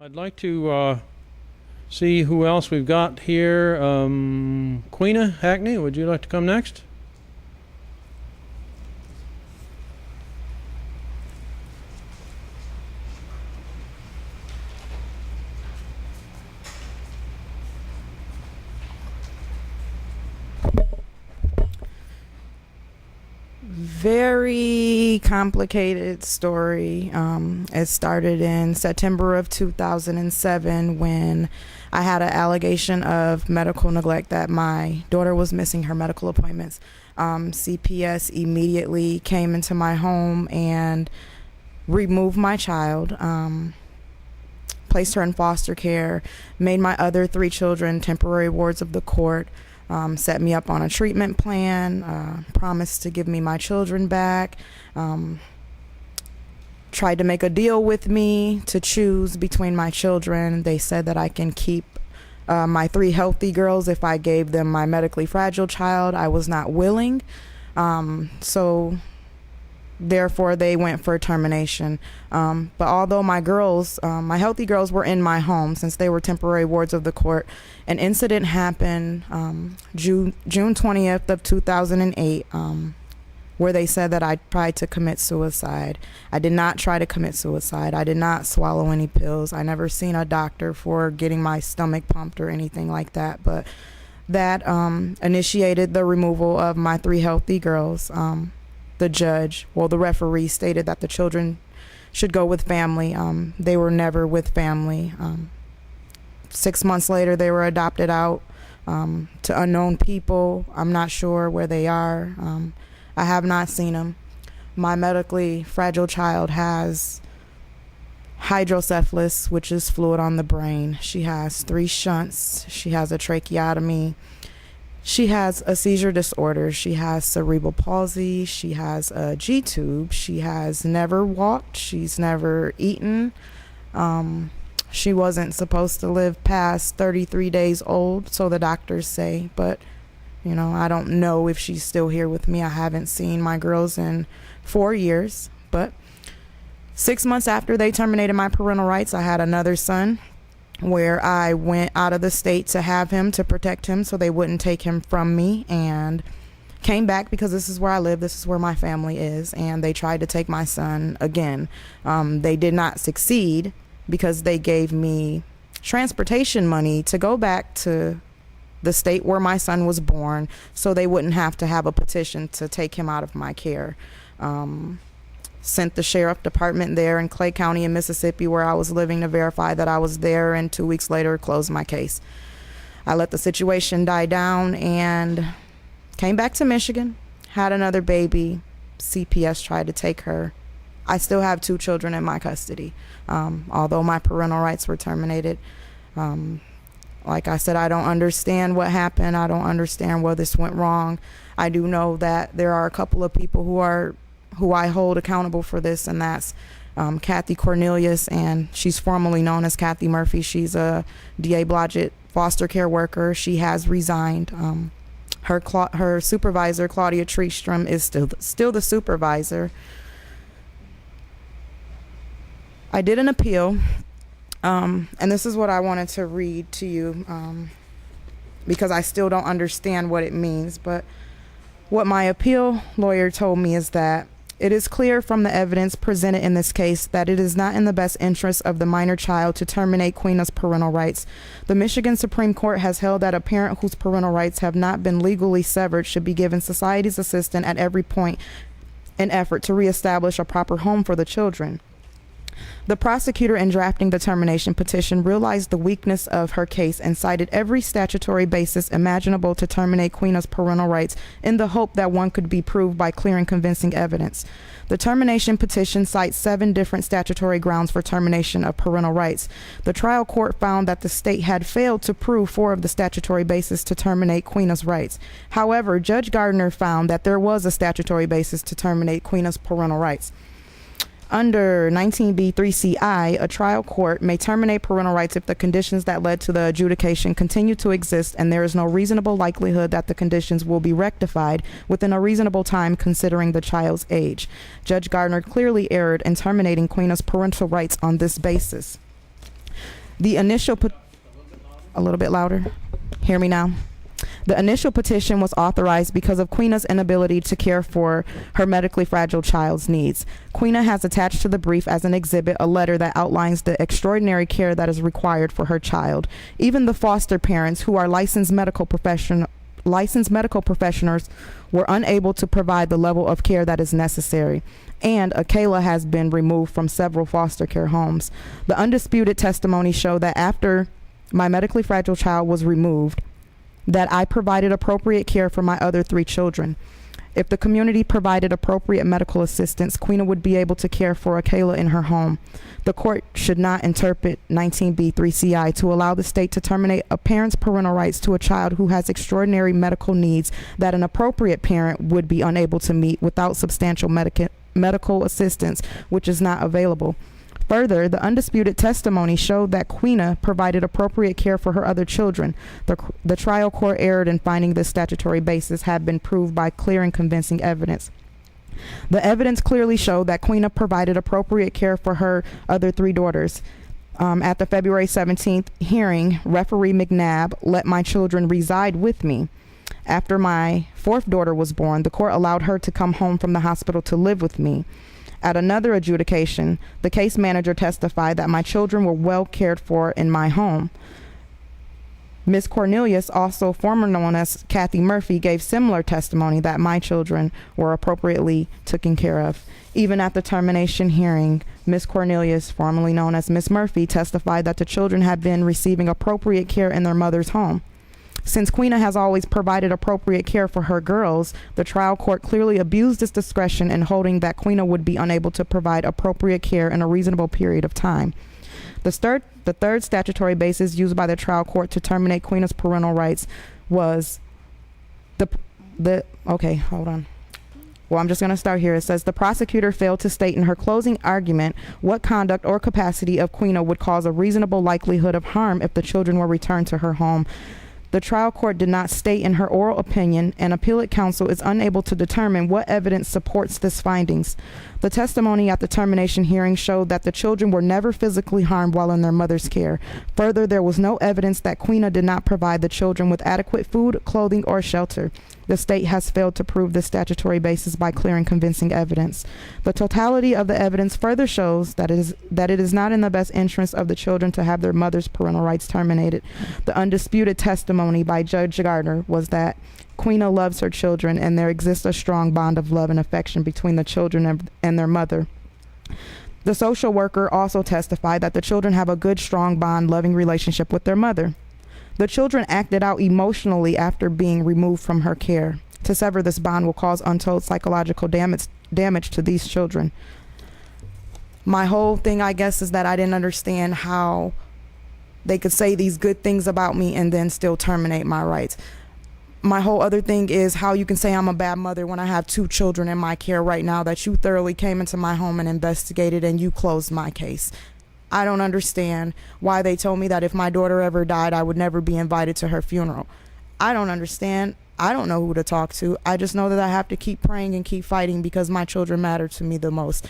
I'd like to see who else we've got here. Queena Hackney, would you like to come next? Very complicated story. It started in September of 2007 when I had an allegation of medical neglect, that my daughter was missing her medical appointments. CPS immediately came into my home and removed my child, placed her in foster care, made my other 3 children temporary wards of the court, set me up on a treatment plan, promised to give me my children back, tried to make a deal with me to choose between my children. They said that I can keep my 3 healthy girls if I gave them my medically fragile child. I was not willing, so therefore they went for termination. But although my girls, my healthy girls, were in my home since they were temporary wards of the court, an incident happened June 20th of 2008 where they said that I tried to commit suicide. I did not try to commit suicide. I did not swallow any pills. I never seen a doctor for getting my stomach pumped or anything like that. But that initiated the removal of my 3 healthy girls. The referee stated that the children should go with family. They were never with family. 6 months later, they were adopted out to unknown people. I'm not sure where they are. I have not seen them. My medically fragile child has hydrocephalus, which is fluid on the brain. She has 3 shunts. She has a tracheotomy. She has a seizure disorder. She has cerebral palsy. She has a G-tube. She has never walked. She's never eaten. She wasn't supposed to live past 33 days old, so the doctors say. But, you know, I don't know if she's still here with me. I haven't seen my girls in 4 years. But 6 months after they terminated my parental rights, I had another son, where I went out of the state to have him, to protect him so they wouldn't take him from me, and came back because this is where I live, this is where my family is, and they tried to take my son again. They did not succeed because they gave me transportation money to go back to the state where my son was born so they wouldn't have to have a petition to take him out of my care. Sent the sheriff department there in Clay County in Mississippi where I was living to verify that I was there, and 2 weeks later closed my case. I let the situation die down and came back to Michigan, had another baby. CPS tried to take her. I still have 2 children in my custody, although my parental rights were terminated. Like I said, I don't understand what happened. I don't understand where this went wrong. I do know that there are a couple of people who I hold accountable for this, and that's Kathy Cornelius, and she's formerly known as Kathy Murphy. She's a D.A. Blodgett foster care worker. She has resigned. Her supervisor, Claudia Treestrom, is still the supervisor. I did an appeal, and this is what I wanted to read to you because I still don't understand what it means. But what my appeal lawyer told me is that it is clear from the evidence presented in this case that it is not in the best interest of the minor child to terminate Queena's parental rights. The Michigan Supreme Court has held that a parent whose parental rights have not been legally severed should be given society's assistance at every point in effort to reestablish a proper home for the children. The prosecutor, in drafting the termination petition, realized the weakness of her case and cited every statutory basis imaginable to terminate Queena's parental rights in the hope that one could be proved by clear and convincing evidence. The termination petition cites 7 different statutory grounds for termination of parental rights. The trial court found that the state had failed to prove 4 of the statutory basis to terminate Queena's rights. However, Judge Gardner found that there was a statutory basis to terminate Queena's parental rights. Under 19B3CI, a trial court may terminate parental rights if the conditions that led to the adjudication continue to exist and there is no reasonable likelihood that the conditions will be rectified within a reasonable time considering the child's age. Judge Gardner clearly erred in terminating Queena's parental rights on this basis. The initial a little bit louder. Hear me now. The initial petition was authorized because of Queena's inability to care for her medically fragile child's needs. Queena has attached to the brief as an exhibit a letter that outlines the extraordinary care that is required for her child. Even the foster parents, who are licensed medical professionals, were unable to provide the level of care that is necessary, and Akela has been removed from several foster care homes. The undisputed testimony showed that after my medically fragile child was removed, that I provided appropriate care for my other 3 children. If the community provided appropriate medical assistance, Queena would be able to care for Akela in her home. The court should not interpret 19B3CI to allow the state to terminate a parent's parental rights to a child who has extraordinary medical needs that an appropriate parent would be unable to meet without substantial medical assistance, which is not available. Further, the undisputed testimony showed that Queena provided appropriate care for her other children. The trial court erred in finding this statutory basis had been proved by clear and convincing evidence. The evidence clearly showed that Queena provided appropriate care for her other 3 daughters. At the February 17th hearing, referee McNabb let my children reside with me. After my 4th daughter was born, the court allowed her to come home from the hospital to live with me. At another adjudication, the case manager testified that my children were well cared for in my home. Ms. Cornelius, also formerly known as Kathy Murphy, gave similar testimony that my children were appropriately taken care of. Even at the termination hearing, Ms. Cornelius, formerly known as Ms. Murphy, testified that the children had been receiving appropriate care in their mother's home. Since Queena has always provided appropriate care for her girls, the trial court clearly abused its discretion in holding that Queena would be unable to provide appropriate care in a reasonable period of time. The third statutory basis used by the trial court to terminate Queena's parental rights was okay, hold on. Well, I'm just going to start here. It says the prosecutor failed to state in her closing argument what conduct or capacity of Queena would cause a reasonable likelihood of harm if the children were returned to her home. The trial court did not state in her oral opinion, and appellate counsel is unable to determine what evidence supports this findings. The testimony at the termination hearing showed that the children were never physically harmed while in their mother's care. Further, there was no evidence that Queena did not provide the children with adequate food, clothing, or shelter. The state has failed to prove this statutory basis by clear and convincing evidence. The totality of the evidence further shows that it is not in the best interest of the children to have their mother's parental rights terminated. The undisputed testimony by Judge Gardner was that Queena loves her children, and there exists a strong bond of love and affection between the children and their mother. The social worker also testified that the children have a good, strong bond, loving relationship with their mother. The children acted out emotionally after being removed from her care. To sever this bond will cause untold psychological damage to these children. My whole thing, I guess, is that I didn't understand how they could say these good things about me and then still terminate my rights. My whole other thing is how you can say I'm a bad mother when I have 2 children in my care right now that you thoroughly came into my home and investigated and you closed my case. I don't understand why they told me that if my daughter ever died, I would never be invited to her funeral. I don't understand. I don't know who to talk to. I just know that I have to keep praying and keep fighting because my children matter to me the most.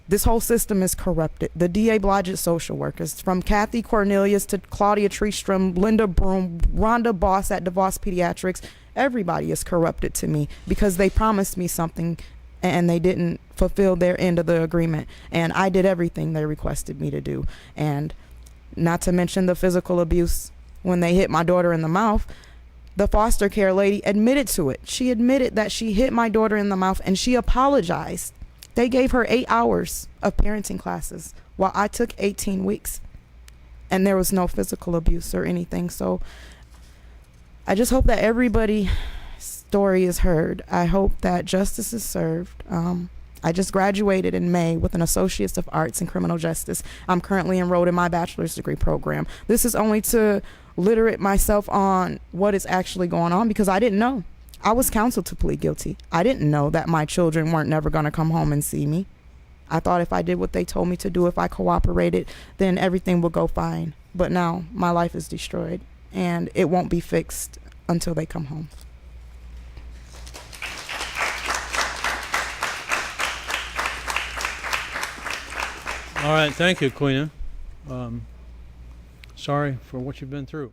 This whole system is corrupted. The D.A. Blodgett social workers, from Kathy Cornelius to Claudia Treestrom, Linda Broom, Rhonda Boss at DeVos Pediatrics, everybody is corrupted to me because they promised me something and they didn't fulfill their end of the agreement. And I did everything they requested me to do. And not to mention the physical abuse when they hit my daughter in the mouth. The foster care lady admitted to it. She admitted that she hit my daughter in the mouth and she apologized. They gave her 8 hours of parenting classes while I took 18 weeks. And there was no physical abuse or anything. So I just hope that everybody's story is heard. I hope that justice is served. I just graduated in May with an Associates of Arts in Criminal Justice. I'm currently enrolled in my bachelor's degree program. This is only to literate myself on what is actually going on because I didn't know. I was counseled to plead guilty. I didn't know that my children weren't never going to come home and see me. I thought if I did what they told me to do, if I cooperated, then everything would go fine. But now my life is destroyed and it won't be fixed until they come home. All right, thank you, Queena. Sorry for what you've been through.